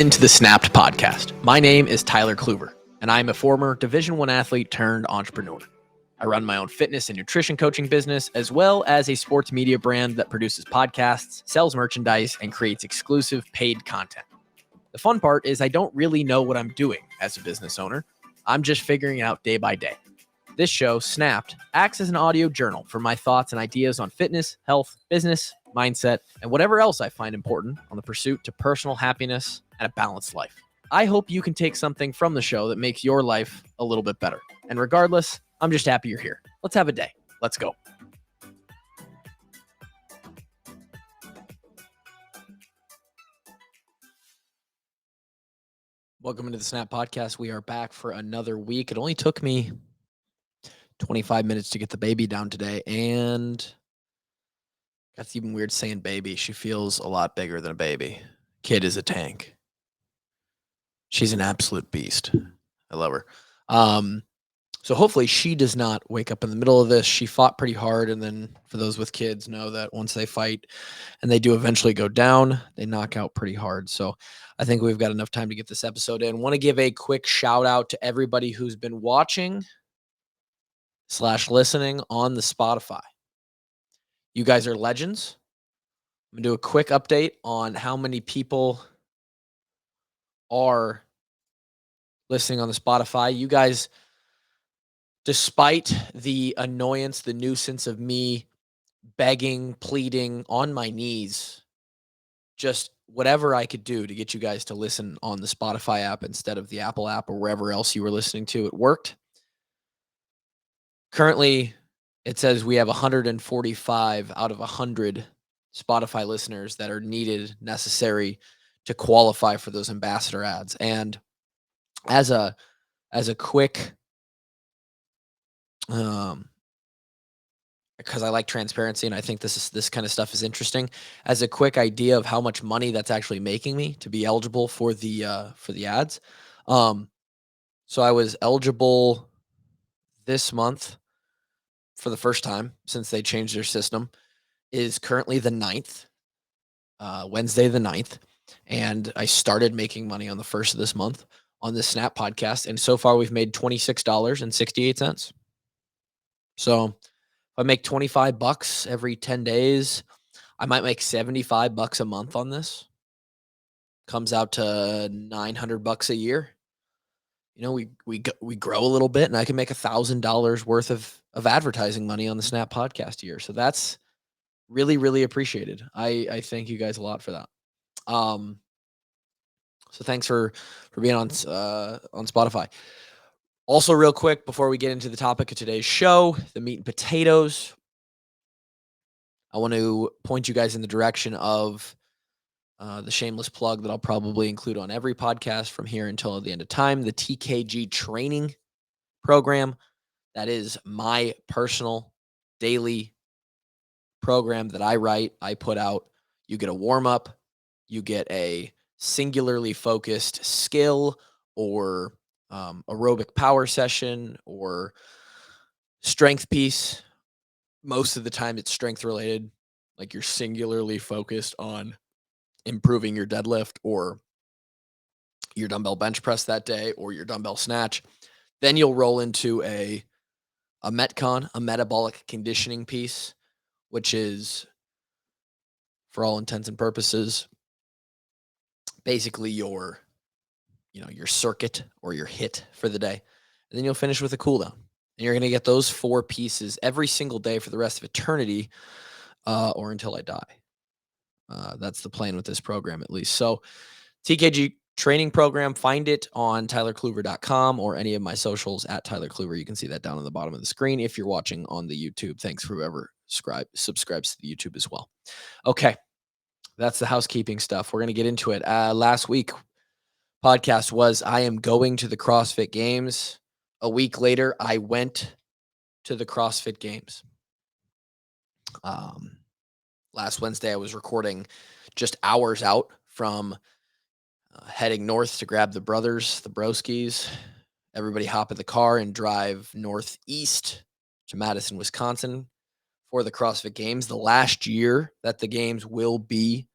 Into the Snapped podcast. My name is Tyler Kluver, and I'm a former Division I athlete turned entrepreneur. I run my own fitness and nutrition coaching business, as well as a sports media brand that produces podcasts, sells merchandise, and creates exclusive paid content. The fun part is I don't really know what I'm doing as a business owner. I'm just figuring it out day by day. This show, Snapped, acts as an audio journal for my thoughts and ideas on fitness, health, business, mindset, and whatever else I find important on the pursuit to personal happiness and a balanced life. I hope you can take something from the show that makes your life a little bit better. And regardless, I'm just happy you're here. Let's have a day. Let's go. Welcome into the Snap Podcast. We are back for another week. It only took me 25 minutes to get the baby down today, and that's even weird saying baby. She feels a lot bigger than a baby. Kid is a tank. She's an absolute beast. I love her. So hopefully she does not wake up in the middle of this. She fought pretty hard, and then for those with kids know that once they fight and they do eventually go down, they knock out pretty hard. So I think we've got enough time to get this episode in. Want to give a quick shout out to everybody who's been watching / listening on the Spotify. You guys are legends. I'm going to do a quick update on how many people are listening on the Spotify. You guys, despite the annoyance, the nuisance of me begging, pleading on my knees, just whatever I could do to get you guys to listen on the Spotify app instead of the Apple app or wherever else you were listening to, it worked. Currently, it says we have 145 out of 100 Spotify listeners that are necessary to qualify for those ambassador ads. And as a quick, because I like transparency and I think this kind of stuff is interesting. As a quick idea of how much money that's actually making me to be eligible for the ads. So I was eligible this month for the first time since they changed their system. Is currently the 9th, Wednesday the 9th, and I started making money on the 1st of this month on the Snap podcast, and so far we've made $26.68. So if I make $25 every 10 days, I might make $75 a month on this. Comes out to $900 a year. You know, we grow a little bit, and I can make $1,000 worth of advertising money on the Snap podcast a year. So that's really, really appreciated. I thank you guys a lot for that. So thanks for being on Spotify. Also, real quick, before we get into the topic of today's show, the meat and potatoes, I want to point you guys in the direction of the shameless plug that I'll probably include on every podcast from here until the end of time, the TKG training program. That is my personal daily program that I write, I put out. You get a warm-up, you get a singularly focused skill or aerobic power session or strength piece. Most of the time it's strength related, like you're singularly focused on improving your deadlift or your dumbbell bench press that day or your dumbbell snatch. Then you'll roll into a Metcon, a metabolic conditioning piece, which is, for all intents and purposes, basically your circuit or your hit for the day. And then you'll finish with a cool down. And you're going to get those 4 pieces every single day for the rest of eternity, or until I die. That's the plan with this program, at least. So TKG training program, find it on tylerkluver.com or any of my socials at Tyler Kluver. You can see that down on the bottom of the screen if you're watching on the YouTube. Thanks for whoever subscribes to the YouTube as well. Okay, that's the housekeeping stuff. We're going to get into it. Last week podcast was I am going to the CrossFit Games. A week later, I went to the CrossFit Games. Last Wednesday, I was recording just hours out from heading north to grab the brothers, the broskies. Everybody hop in the car and drive northeast to Madison, Wisconsin for the CrossFit Games. The last year that the games will be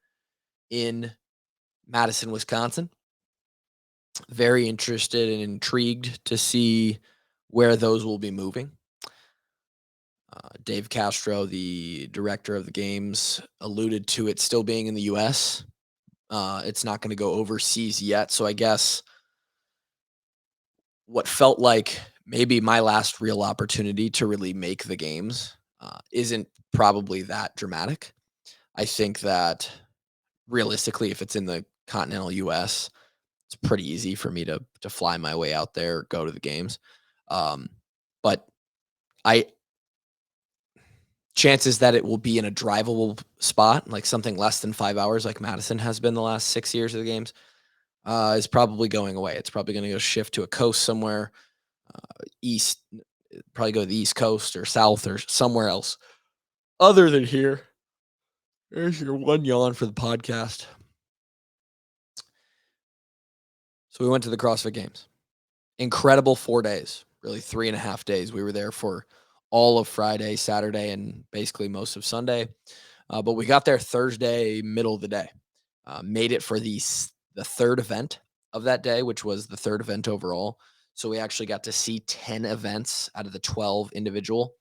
in Madison, Wisconsin. Very interested and intrigued to see where those will be moving. Dave Castro, the director of the games, alluded to it still being in the US. It's not going to go overseas yet. So I guess what felt like maybe my last real opportunity to really make the games isn't probably that dramatic. I think that realistically, if it's in the continental US, it's pretty easy for me to fly my way out there, go to the games. Um, but I chances that it will be in a drivable spot, like something less than 5 hours, like Madison has been the last 6 years of the games, is probably going away. It's probably going to go shift to a coast somewhere, east, probably go to the East Coast or South or somewhere else other than here. There's your one yawn for the podcast. So we went to the CrossFit Games. Incredible 4 days, really 3.5 days. We were there for all of Friday, Saturday, and basically most of Sunday. But we got there Thursday, middle of the day. Made it for the third event of that day, which was the third event overall. So we actually got to see 10 events out of the 12 individual.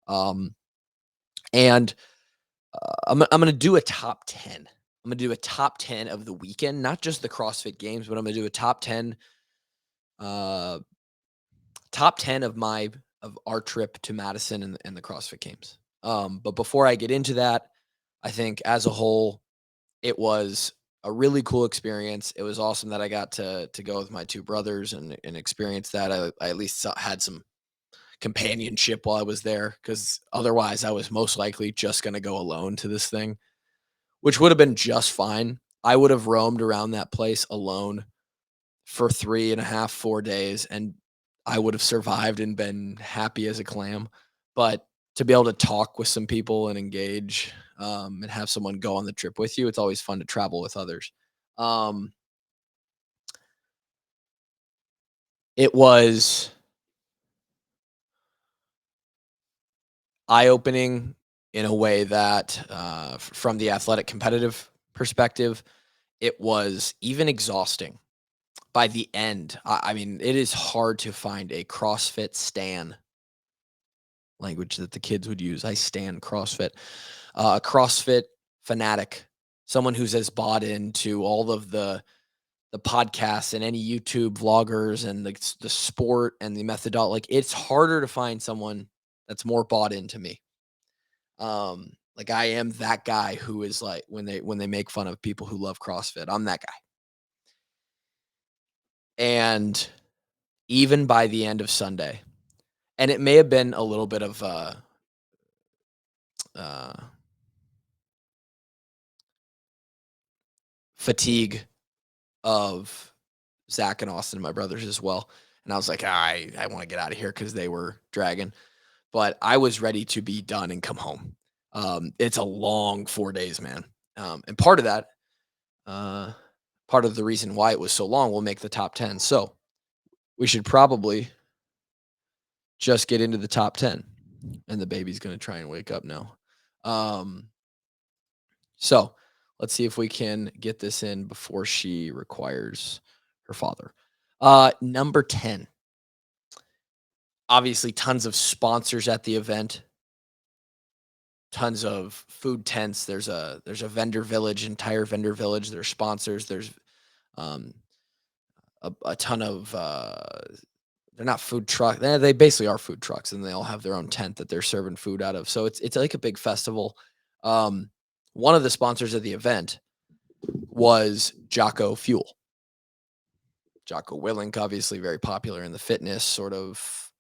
Um, and I'm going to do a top 10. I'm going to do a top 10 of the weekend, not just the CrossFit Games, but I'm going to do a uh, top 10 of our trip to Madison and the CrossFit Games. But before I get into that, I think as a whole, it was a really cool experience. It was awesome that I got to go with my two brothers and experience that. I at least had some companionship while I was there, because otherwise I was most likely just going to go alone to this thing, which would have been just fine. I would have roamed around that place alone for 3.5, 4 days, and I would have survived and been happy as a clam. But to be able to talk with some people and engage, and have someone go on the trip with you, it's always fun to travel with others. Um, it was eye opening in a way that, from the athletic competitive perspective, it was even exhausting by the end. I mean, it is hard to find a CrossFit stan language that the kids would use. I stan CrossFit. A CrossFit fanatic, someone who's as bought into all of the podcasts and any YouTube vloggers and the sport and the methodology. Like, it's harder to find someone that's more bought into me. Like, I am that guy who is like, when they make fun of people who love CrossFit, I'm that guy. And even by the end of Sunday, and it may have been a little bit of uh, fatigue of Zach and Austin, my brothers as well. And I was like, I want to get out of here because they were dragging. But I was ready to be done and come home. It's a long 4 days, man. And uh, part of the reason why it was so long will make the top 10. So we should probably just get into the top 10. And the baby's going to try and wake up now. Um, so let's see if we can get this in before she requires her father. Number 10. Obviously, tons of sponsors at the event, tons of food tents. There's a vendor village, entire vendor village. There's sponsors. There's um, a ton of they're not food truck. They basically are food trucks, and they all have their own tent that they're serving food out of. So it's like a big festival. Um, One of the sponsors of the event was Jocko Fuel. Jocko Willink, obviously very popular in the fitness sort of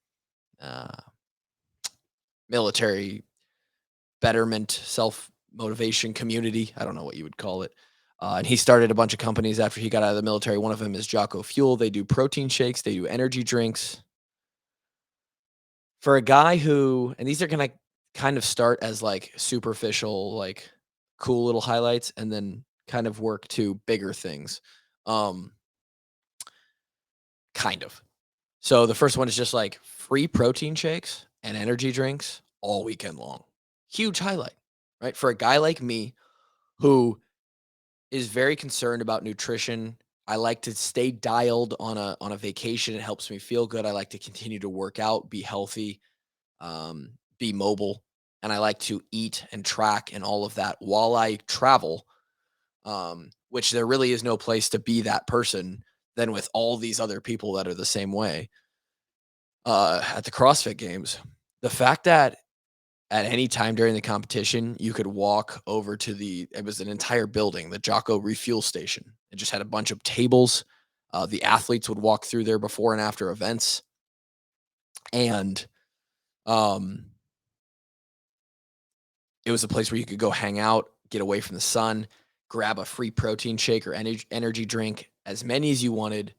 uh, military betterment, self motivation community. I don't know what you would call it. And he started a bunch of companies after he got out of the military. One of them is Jocko Fuel. They do protein shakes, they do energy drinks. For a guy who, and these are going to kind of start as like superficial, like cool little highlights, and then kind of work to bigger things. Um, kind of. So the first one is just like free protein shakes and energy drinks all weekend long. Huge highlight, right? For a guy like me who is very concerned about nutrition, I like to stay dialed on a vacation. It helps me feel good. I like to continue to work out, be healthy, be mobile, and I like to eat and track and all of that while I travel. Which there really is no place to be that person than with all these other people that are the same way. At the CrossFit Games, the fact that at any time during the competition, you could walk over to it was an entire building, the Jocko refuel station. It just had a bunch of tables. The athletes would walk through there before and after events. And um, it was a place where you could go hang out, get away from the sun, grab a free protein shake or energy drink, as many as you wanted,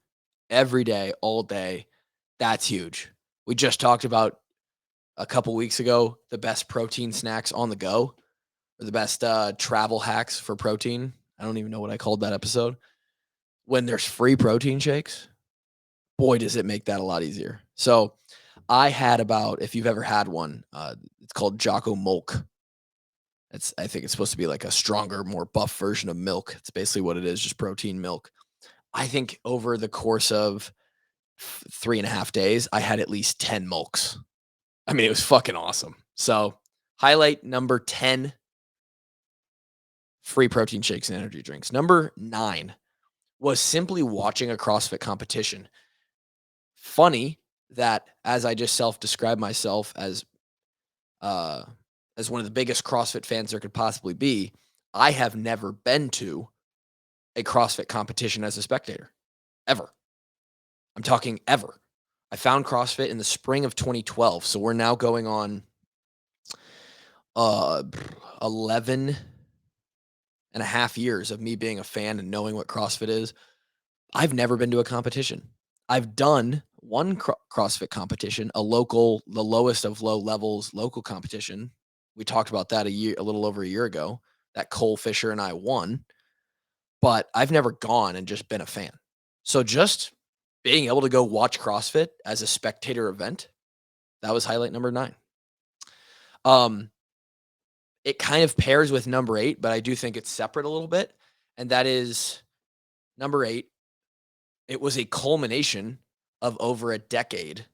every day, all day. That's huge. We just talked about a couple weeks ago the best protein snacks on the go, or the best travel hacks for protein. I don't even know what I called that episode. When there's free protein shakes, boy, does it make that a lot easier. So I had about, if you've ever had one, it's called Jocko Milk. I think it's supposed to be like a stronger, more buff version of milk. It's basically what it is, just protein milk. I think over the course of 3.5 days, I had at least 10 milks. I mean, it was fucking awesome. So, highlight number 10, free protein shakes and energy drinks. Number 9 was simply watching a CrossFit competition. Funny that as I just self-described myself uh as one of the biggest CrossFit fans there could possibly be, I have never been to a CrossFit competition as a spectator ever. I'm talking ever. I found CrossFit in the spring of 2012, so we're now going on uh 11 and a half years of me being a fan and knowing what CrossFit is. I've never been to a competition. I've done one CrossFit competition, the lowest of low levels local competition. We talked about that a little over a year ago. That Cole Fisher and I won, but I've never gone and just been a fan. So just being able to go watch CrossFit as a spectator event, that was highlight number 9. Um, it kind of pairs with number 8, but I do think it's separate a little bit. And that is number 8. It was a culmination of over a decade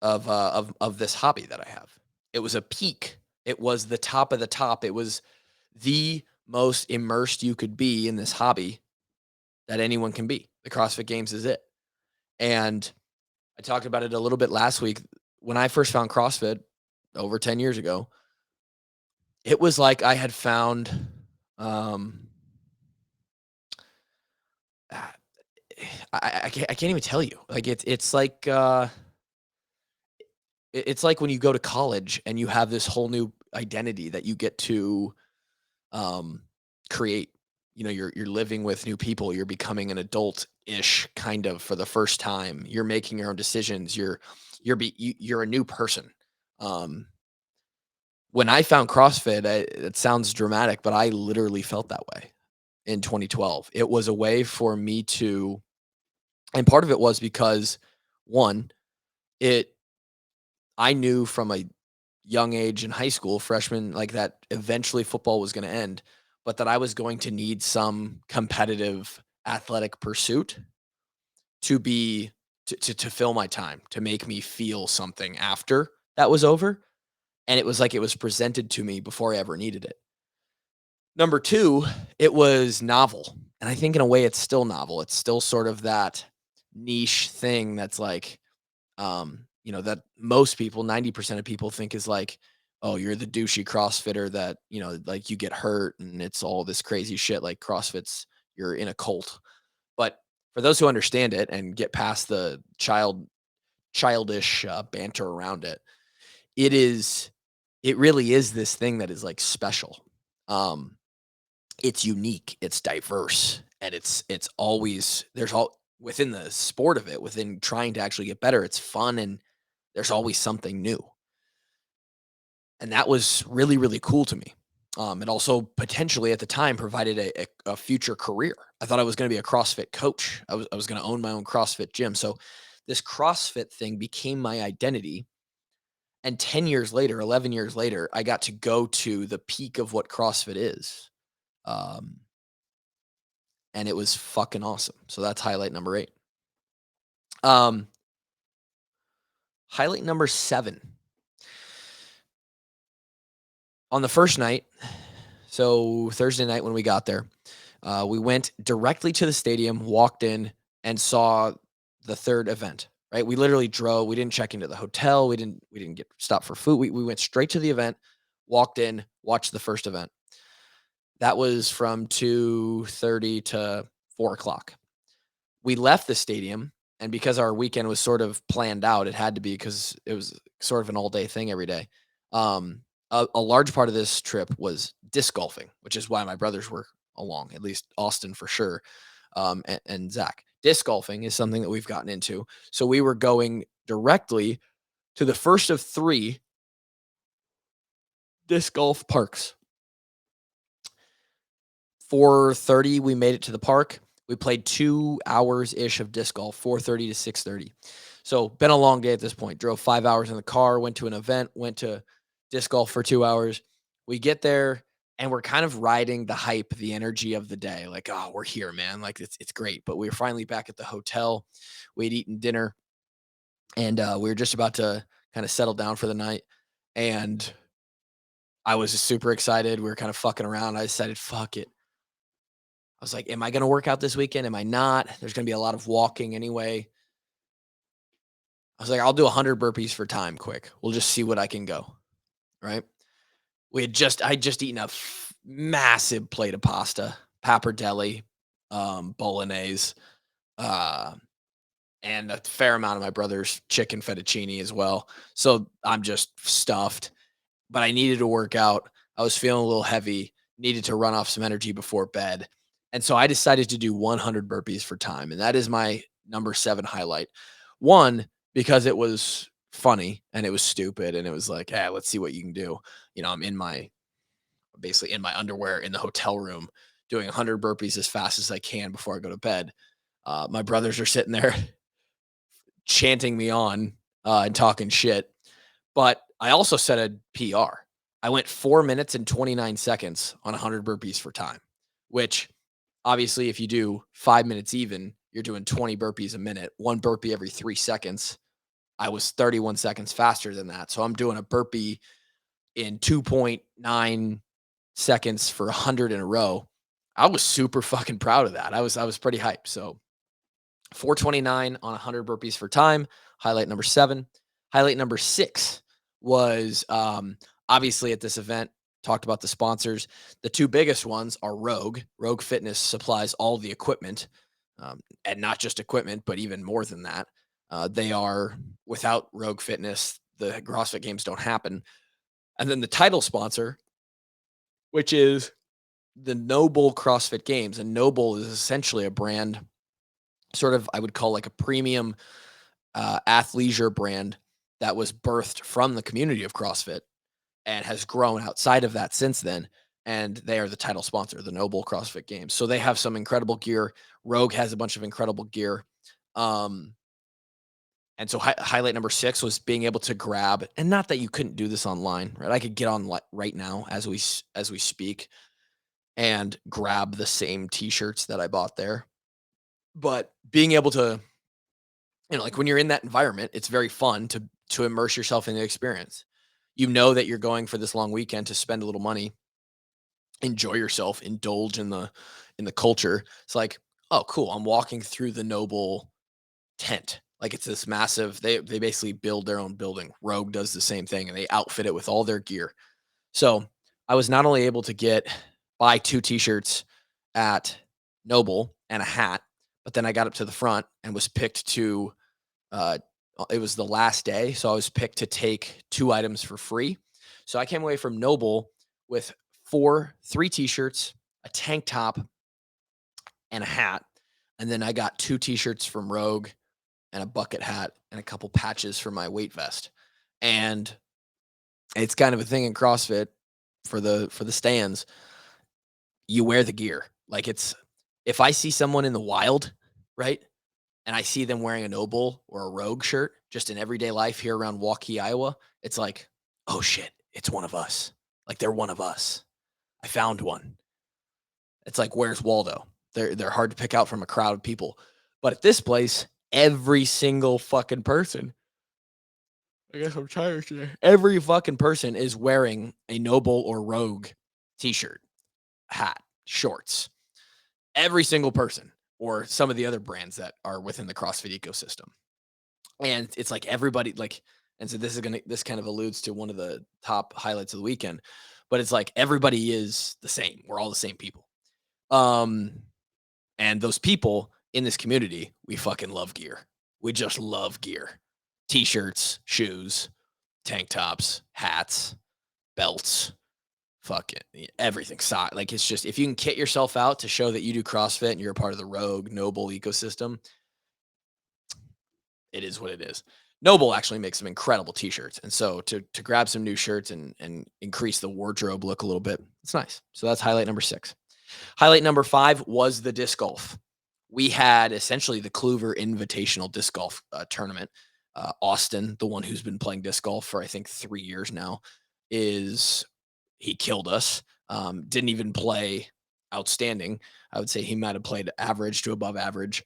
of this hobby that I have. It was a peak. It was the top of the top. It was the most immersed you could be in this hobby that anyone can be. The CrossFit Games is it. And I talked about it a little bit last week. When I first found CrossFit over 10 years ago, it was like I had found um ah, I can't even tell you. Like it's like when you go to college and you have this whole new identity that you get to um, create. You know, you're living with new people. You're becoming an adult-ish kind of for the first time. You're making your own decisions. You're a new person. Um, when I found CrossFit, it sounds dramatic, but I literally felt that way in 2012. It was a way for me to, and part of it was because one, it I knew from a young age in high school, freshman, like that eventually football was going to end, but that I was going to need some competitive athletic pursuit to be to fill my time, to make me feel something after that was over. And it was like it was presented to me before I ever needed it. Number 2, it was novel. And I think in a way it's still novel. It's still sort of that niche thing that's like that most people, 90% of people think is like, oh, you're the douchey CrossFitter that, like you get hurt and it's all this crazy shit. Like CrossFit's, you're in a cult. But for those who understand it and get past the childish banter around it, it is, it really is this thing that is like special. Um, it's unique, it's diverse, and it's always, there's all within the sport of it, within trying to actually get better, it's fun and there's always something new. And that was really, really cool to me. It also potentially at the time provided a future career. I thought I was going to be a CrossFit coach. I was going to own my own CrossFit gym. So this CrossFit thing became my identity. And 10 years later, 11 years later, I got to go to the peak of what CrossFit is. Um, and it was fucking awesome. So that's highlight number 8. Um, highlight number 7. On the first night, so Thursday night when we got there, we went directly to the stadium, walked in, and saw the third event. Right, we literally drove. We didn't check into the hotel. We didn't get stopped for food. We went straight to the event, walked in, watched the first event. That was from 2:30 to 4 o'clock. We left the stadium, and because our weekend was sort of planned out, it had to be because it was sort of an all day thing every day. Um, a large part of this trip was disc golfing, which is why my brothers were along, at least Austin for sure, and Zach. Disc golfing is something that we've gotten into. So we were going directly to the first of 3 disc golf parks. 4:30, we made it to the park. We played 2 hours ish of disc golf, 4:30 to 6:30. So been a long day at this point. Drove 5 hours in the car, went to an event, went to disc golf for 2 hours. We get there and we're kind of riding the hype, the energy of the day. Like, oh, we're here, man. Like it's great. But we were finally back at the hotel. We'd eaten dinner and we were just about to kind of settle down for the night. And I was just super excited. We were kind of fucking around. I decided, fuck it. I was like, am I going to work out this weekend? Am I not? There's going to be a lot of walking anyway. I was like, I'll do 100 burpees for time quick. We'll just see what I can go. Right. I just eaten a massive plate of pasta, pappardelle, bolognese, uh, and a fair amount of my brother's chicken fettuccine as well. So I'm just stuffed, but I needed to work out. I was feeling a little heavy, needed to run off some energy before bed. And so I decided to do 100 burpees for time. And that is my number 7 highlight. One, because it was funny and it was stupid. And it was like, hey, let's see what you can do. I'm basically in my underwear in the hotel room doing 100 burpees as fast as I can before I go to bed. My brothers are sitting there chanting me on and talking shit. But I also set a PR. I went 4 minutes and 29 seconds on 100 burpees for time, which obviously, if you do 5 minutes even, you're doing 20 burpees a minute, 1 burpee every 3 seconds. I was 31 seconds faster than that. So I'm doing a burpee in 2.9 seconds for 100 in a row. I was super fucking proud of that. I was pretty hyped. So 429 on 100 burpees for time, highlight number 7. Highlight number 6 was obviously at this event, talked about the sponsors. The 2 biggest ones are Rogue. Rogue Fitness supplies all the equipment, and not just equipment, but even more than that. They are, without Rogue Fitness, the CrossFit Games don't happen. And then the title sponsor, which is the Noble CrossFit Games. And Noble is essentially a brand, sort of, I would call like a premium athleisure brand that was birthed from the community of CrossFit and has grown outside of that since then. And they are the title sponsor, the Noble CrossFit Games. So they have some incredible gear. Rogue has a bunch of incredible gear. And so highlight number 6 was being able to grab, and not that you couldn't do this online, right? I could get on right now as we speak and grab the same t-shirts that I bought there. But being able to, like when you're in that environment, it's very fun to immerse yourself in the experience. You know that you're going for this long weekend to spend a little money, enjoy yourself, indulge in the culture. It's like, oh, cool. I'm walking through the Noble tent. Like it's this massive, they basically build their own building. Rogue does the same thing and they outfit it with all their gear. So I was not only able to buy 2 t-shirts at Noble and a hat, but then I got up to the front and was picked to it was the last day. So I was picked to take 2 items for free. So I came away from Noble with 3 t-shirts, a tank top, and a hat. And then I got 2 t-shirts from Rogue and a bucket hat and a couple patches for my weight vest. And it's kind of a thing in CrossFit for the stands. You wear the gear. Like if I see someone in the wild, right? And I see them wearing a Noble or a Rogue shirt just in everyday life here around Waukee, Iowa, it's like, oh shit, it's one of us. Like they're one of us. I found one. It's like, where's Waldo? They're hard to pick out from a crowd of people. But at this place, every single fucking person, I guess I'm tired today. Every fucking person is wearing a Noble or Rogue t-shirt, hat, shorts. Every single person, or some of the other brands that are within the CrossFit ecosystem. And it's like everybody like, and so this kind of alludes to one of the top highlights of the weekend, but it's like everybody is the same. We're all the same people. Um, and those people in this community, we fucking love gear. We just love gear. T-shirts, shoes, tank tops, hats, belts, fucking everything. Like it's just if you can kit yourself out to show that you do CrossFit and you're a part of the Rogue Noble ecosystem, it is what it is. Noble actually makes some incredible t-shirts. And so to grab some new shirts and increase the wardrobe look a little bit, it's nice. So that's highlight number 6. Highlight number 5 was the disc golf. We had essentially the Kluver Invitational Disc Golf tournament. Austin, the one who's been playing disc golf for I think 3 years now, he killed us. Didn't even play outstanding. I would say he might have played average to above average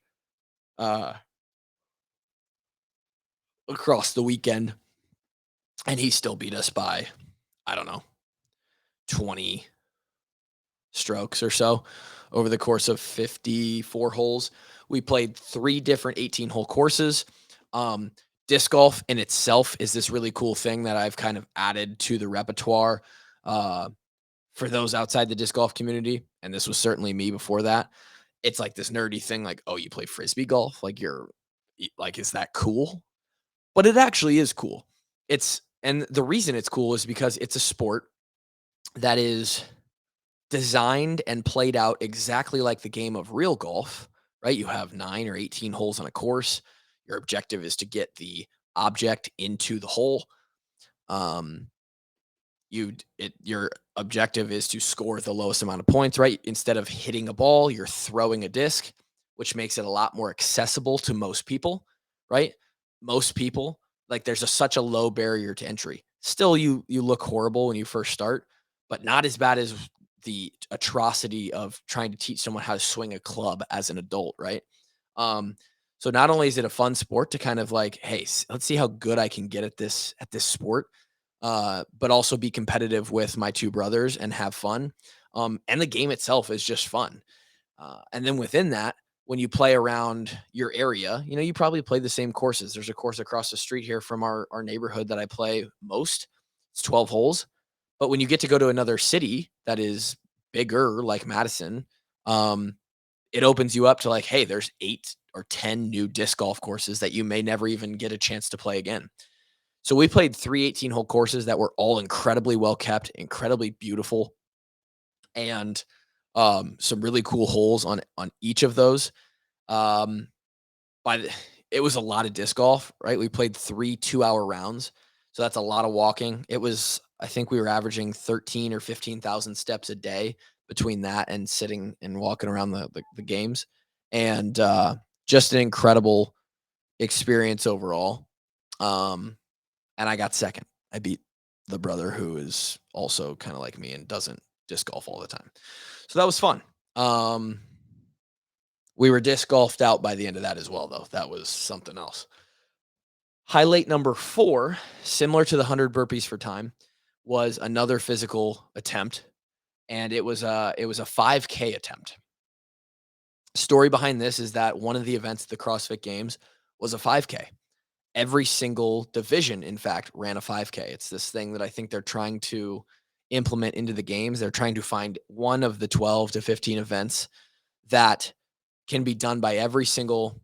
across the weekend, and he still beat us by, I don't know, 20 strokes or so over the course of 54 holes. We played 3 different 18-hole courses. Disc golf in itself is this really cool thing that I've kind of added to the repertoire for those outside the disc golf community, and this was certainly me before that. It's like this nerdy thing like, oh, you play frisbee golf? Like is that cool? But it actually is cool. And the reason it's cool is because it's a sport that is designed and played out exactly like the game of real golf, right? You have 9 or 18 holes on a course. Your objective is to get the object into the hole. Your objective is to score the lowest amount of points, right? Instead of hitting a ball, you're throwing a disc, which makes it a lot more accessible to most people, right? Most people, like there's such a low barrier to entry. Still, you look horrible when you first start, but not as bad as the atrocity of trying to teach someone how to swing a club as an adult, right? Um, so not only is it a fun sport to kind of like, hey, let's see how good I can get at this sport, but also be competitive with my 2 brothers and have fun. And the game itself is just fun. And then within that, when you play around your area, you probably play the same courses. There's a course across the street here from our neighborhood that I play most. It's 12 holes. But when you get to go to another city that is bigger, like Madison, it opens you up to like, hey, there's 8 or 10 new disc golf courses that you may never even get a chance to play again. So we played 3 18-hole courses that were all incredibly well kept, incredibly beautiful, and some really cool holes on each of those. Um, it was a lot of disc golf, right? We played 3 2-hour rounds, so that's a lot of walking. I think we were averaging 13 or 15,000 steps a day between that and sitting and walking around the games, and just an incredible experience overall. And I got second. I beat the brother who is also kind of like me and doesn't disc golf all the time. So that was fun. We were disc golfed out by the end of that as well, though. That was something else. Highlight number 4, similar to the 100 burpees for time, was another physical attempt, and it was a 5K attempt. Story behind this is that one of the events at the CrossFit Games was a 5K. Every single division, in fact, ran a 5K. It's this thing that I think they're trying to implement into the games. They're trying to find one of the 12 to 15 events that can be done by every single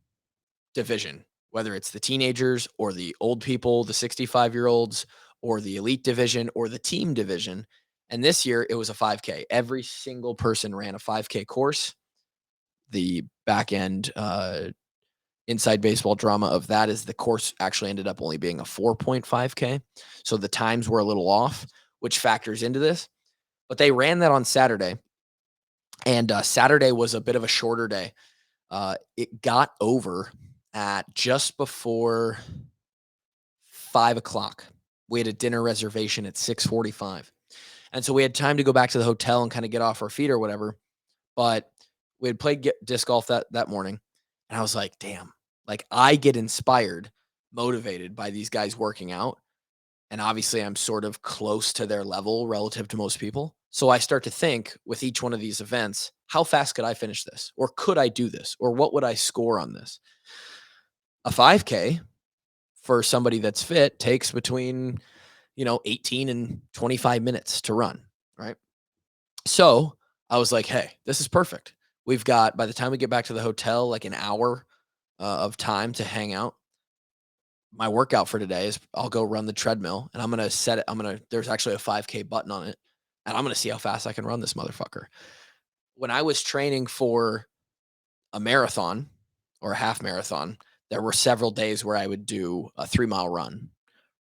division, whether it's the teenagers or the old people, the 65-year-olds, or the elite division or the team division. And this year it was a 5K. Every single person ran a 5K course. The back end inside baseball drama of that is the course actually ended up only being a 4.5K. So the times were a little off, which factors into this. But they ran that on Saturday. And Saturday was a bit of a shorter day. It got over at just before 5 o'clock. We had a dinner reservation at 6:45. And so we had time to go back to the hotel and kind of get off our feet or whatever. But We had played disc golf that morning, and I was like, "Damn!" Like I get inspired, motivated by these guys working out, and obviously I'm sort of close to their level relative to most people. So I start to think with each one of these events, how fast could I finish this, or could I do this, or what would I score on this? A 5K for somebody that's fit takes between 18 and 25 minutes to run, right? So I was like, hey, this is perfect. We've got, by the time we get back to the hotel, like an hour of time to hang out. My workout for today is I'll go run the treadmill and I'm going to set it. There's actually a 5K button on it and I'm going to see how fast I can run this motherfucker. When I was training for a marathon or a half marathon, there were several days where I would do a 3 mile run,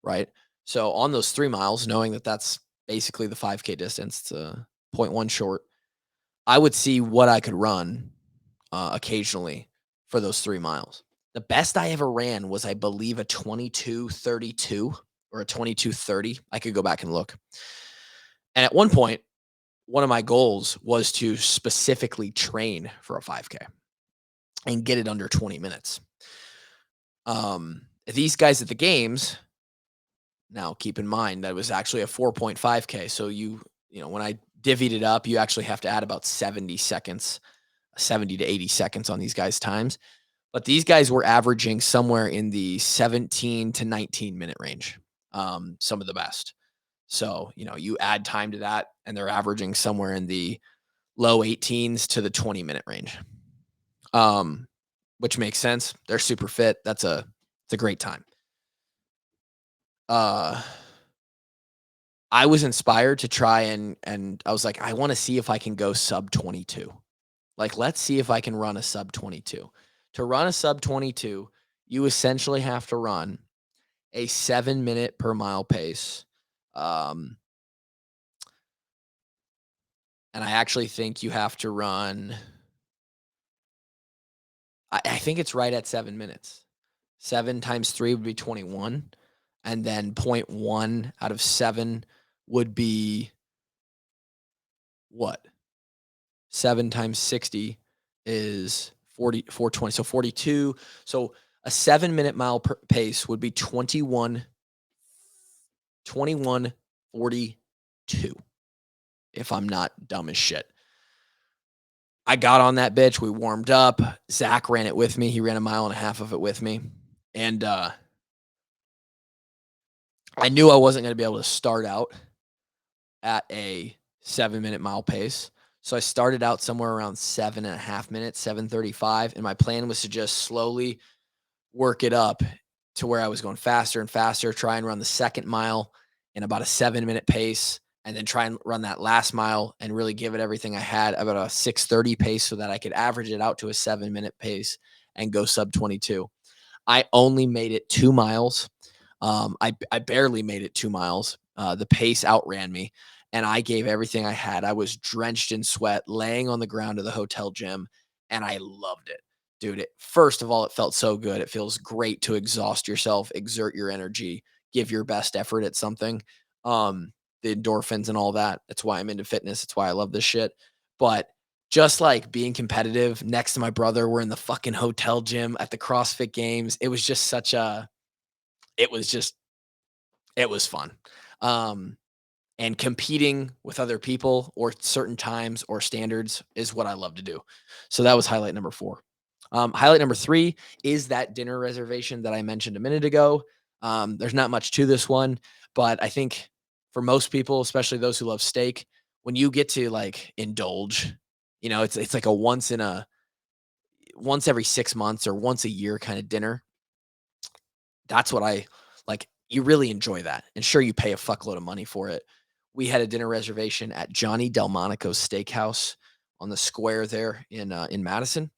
right? So on those 3 miles, knowing that that's basically the 5K distance, it's a 0.1 short, I would see what I could run occasionally for those 3 miles. The best I ever ran was, I believe, a 22:32 or a 22:30. I could go back and look. And at one point, one of my goals was to specifically train for a 5K and get it under 20 minutes. These guys at the games, now keep in mind that was actually a 4.5K. So when I divvied it up, you actually have to add about 70 seconds, 70 to 80 seconds on these guys' times. But these guys were averaging somewhere in the 17 to 19-minute range, some of the best. So, you add time to that, and they're averaging somewhere in the low 18s to the 20-minute range, which makes sense. They're super fit. It's a great time. I was inspired to try and I was like, I want to see if I can go sub 22. Like, let's see if I can run a sub 22. To run a sub 22, you essentially have to run a 7-minute per mile pace. And I actually think you have to run, I think it's right at 7 minutes. 7 times 3 would be 21. And then 0.1 out of 7 would be what? 7 times 60 is 420. So 42. So a 7-minute mile pace would be 21:42, if I'm not dumb as shit. I got on that bitch. We warmed up. Zach ran it with me. He ran 1.5 miles of it with me. And I knew I wasn't going to be able to start out at a 7-minute mile pace. So I started out somewhere around 7.5 minutes, 7:35. And my plan was to just slowly work it up to where I was going faster and faster, try and run the second mile in about a 7-minute pace, and then try and run that last mile and really give it everything I had, about a 6:30 pace, so that I could average it out to a 7-minute pace and go sub 22. I only made it 2 miles. I barely made it 2 miles. The pace outran me, and I gave everything I had. I was drenched in sweat, laying on the ground of the hotel gym, and I loved it. Dude, first of all, it felt so good. It feels great to exhaust yourself, exert your energy, give your best effort at something. The endorphins and all that. That's why I'm into fitness. That's why I love this shit. But just like being competitive next to my brother, we're in the fucking hotel gym at the CrossFit Games. It was just it was just, it was fun. And competing with other people or certain times or standards is what I love to do. So that was highlight number 4. Highlight number 3 is that dinner reservation that I mentioned a minute ago. There's not much to this one, but I think for most people, especially those who love steak, when you get to like indulge, it's like a once every 6 months or once a year kind of dinner. That's what I like. You really enjoy that. And sure, you pay a fuckload of money for it. We had a dinner reservation at Johnny Delmonico's Steakhouse on the square there in Madison.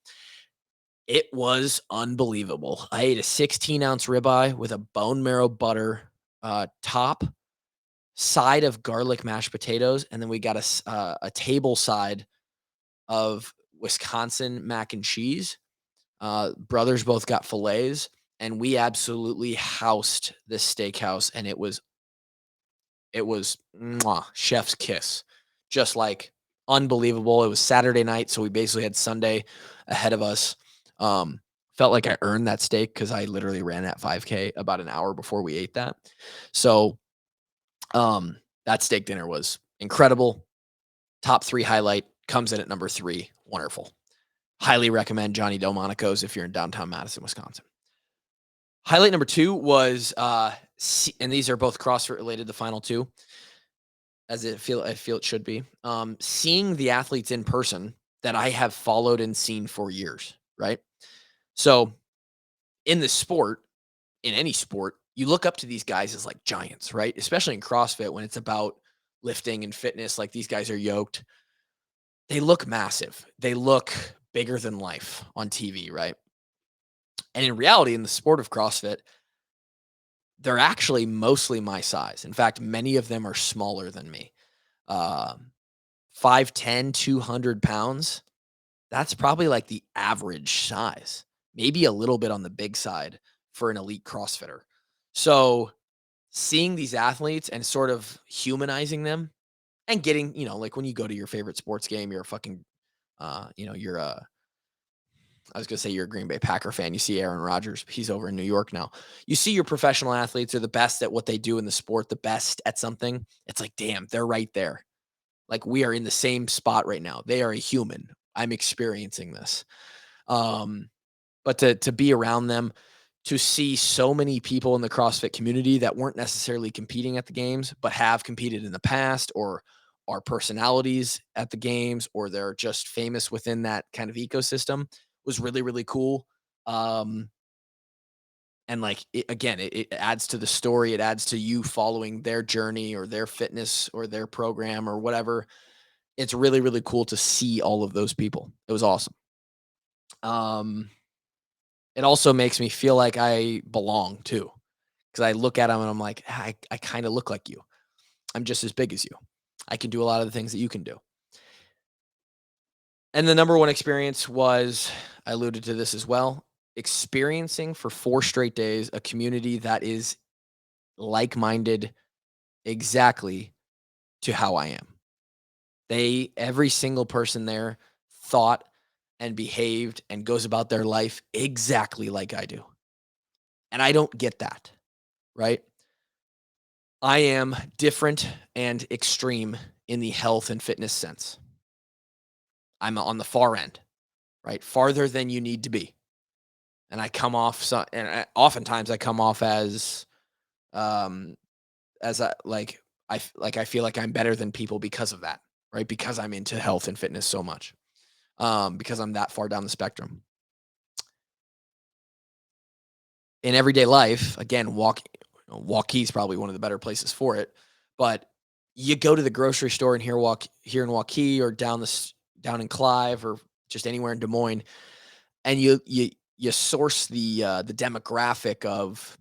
It was unbelievable. I ate a 16-ounce ribeye with a bone marrow butter top, side of garlic mashed potatoes, and then we got a table side of Wisconsin mac and cheese. Brothers both got fillets, and we absolutely housed this steakhouse, and it was mwah, chef's kiss, just like unbelievable. It was Saturday night, so we basically had Sunday ahead of us. Um, Felt like I earned that steak because I literally ran that 5K about an hour before we ate that. So that steak dinner was incredible. Top 3 highlight comes in at number 3. Wonderful. Highly recommend Johnny Delmonico's if you're in downtown Madison, Wisconsin. Highlight number 2 was, and these are both CrossFit related, the final 2, as I feel it should be. Seeing the athletes in person that I have followed and seen for years, right? So in the sport, in any sport, you look up to these guys as like giants, right? Especially in CrossFit when it's about lifting and fitness, like these guys are yoked. They look massive. They look bigger than life on TV, right? And in reality, in the sport of CrossFit, they're actually mostly my size. In fact, many of them are smaller than me. Um, 5'10", 200 pounds. That's probably like the average size, maybe a little bit on the big side for an elite CrossFitter. So seeing these athletes and sort of humanizing them and getting, like when you go to your favorite sports game, you're a fucking, you're a, I was gonna say you're a Green Bay Packer fan. You see Aaron Rodgers, he's over in New York now. You see your professional athletes are the best at what they do in the sport, the best at something. It's like, damn, they're right there. Like we are in the same spot right now. They are a human. I'm experiencing this. Um, but to be around them, to see so many people in the CrossFit community that weren't necessarily competing at the games, but have competed in the past or are personalities at the games, or they're just famous within that kind of ecosystem was really, really cool. Um, and like, it adds to the story. It adds to you following their journey or their fitness or their program or whatever. It's really, really cool to see all of those people. It was awesome. Um, it also makes me feel like I belong too, because I look at them and I'm like, I kind of look like you. I'm just as big as you. I can do a lot of the things that you can do. And the number one experience was, I alluded to this as well, experiencing for 4 straight days a community that is like minded exactly to how I am. Every single person there thought and behaved and goes about their life exactly like I do. And I don't get that, right? I am different and extreme in the health and fitness sense. I'm on the far end, right? Farther than you need to be. And I come off oftentimes I come off um I feel like I'm better than people because of that, right? Because I'm into health and fitness so much. Because I'm that far down the spectrum. In everyday life, again, Waukees probably one of the better places for it, but you go to the grocery store and here in Waukee or down in Clive or just anywhere in Des Moines, and you source the demographic of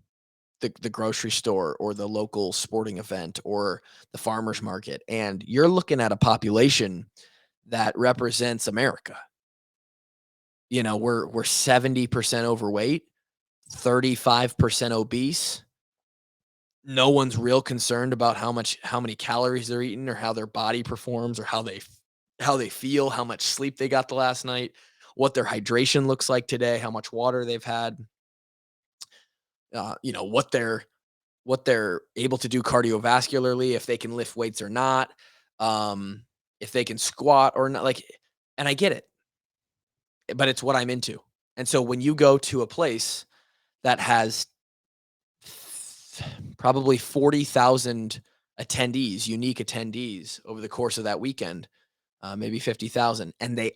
the grocery store or the local sporting event or the farmers market, and you're looking at a population that represents America. We're 70% overweight, 35% obese. No one's real concerned about how many calories they're eating or how their body performs or how they feel, how much sleep they got the last night, what their hydration looks like today, how much water they've had, what they're able to do cardiovascularly, if they can lift weights or not, um, if they can squat or not. Like, and I get it, but it's what I'm into. And so when you go to a place that has probably 40,000 attendees, unique attendees over the course of that weekend, maybe 50,000, and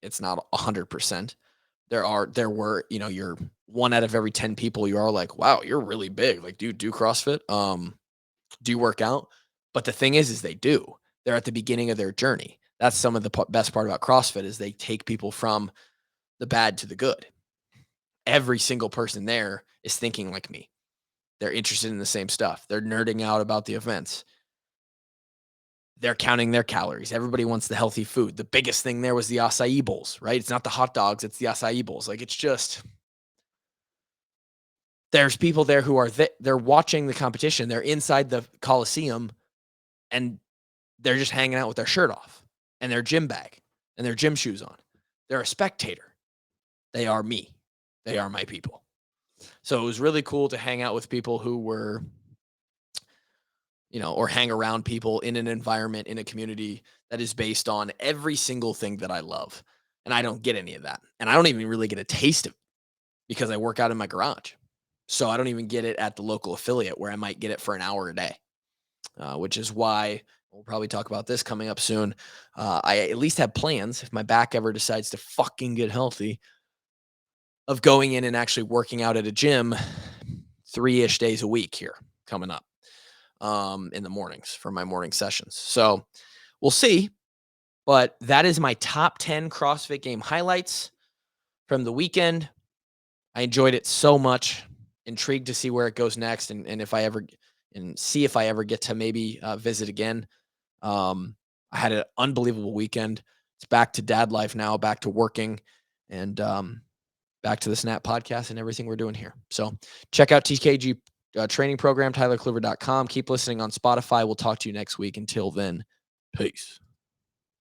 it's not 100%. There were, you're 1 out of every 10 people, you are like, wow, you're really big. Like, do you do CrossFit? Do you work out? But the thing is they do. They're at the beginning of their journey. That's some of the best part about CrossFit is they take people from the bad to the good. Every single person there is thinking like me. They're interested in the same stuff. They're nerding out about the events. They're counting their calories. Everybody wants the healthy food. The biggest thing there was the acai bowls, right? It's not the hot dogs, it's the acai bowls. Like, it's just, there's people there who are they're watching the competition. They're inside the Coliseum and they're just hanging out with their shirt off and their gym bag and their gym shoes on. They're a spectator. They are me. They are my people. So it was really cool to hang out with people who were, or hang around people in an environment, in a community that is based on every single thing that I love. And I don't get any of that. And I don't even really get a taste of it because I work out in my garage. So I don't even get it at the local affiliate where I might get it for an hour a day, which is why we'll probably talk about this coming up soon. I at least have plans, if my back ever decides to fucking get healthy, of going in and actually working out at a gym 3-ish days a week here coming up in the mornings for my morning sessions. So we'll see. But that is my top 10 CrossFit game highlights from the weekend. I enjoyed it so much. Intrigued to see where it goes next, and see if I ever get to maybe visit again. I had an unbelievable weekend. It's back to dad life now, back to working, and back to the Snap podcast and everything we're doing here. So check out TKG training program, tylercluver.com. Keep listening on Spotify. We'll talk to you next week. Until then, peace.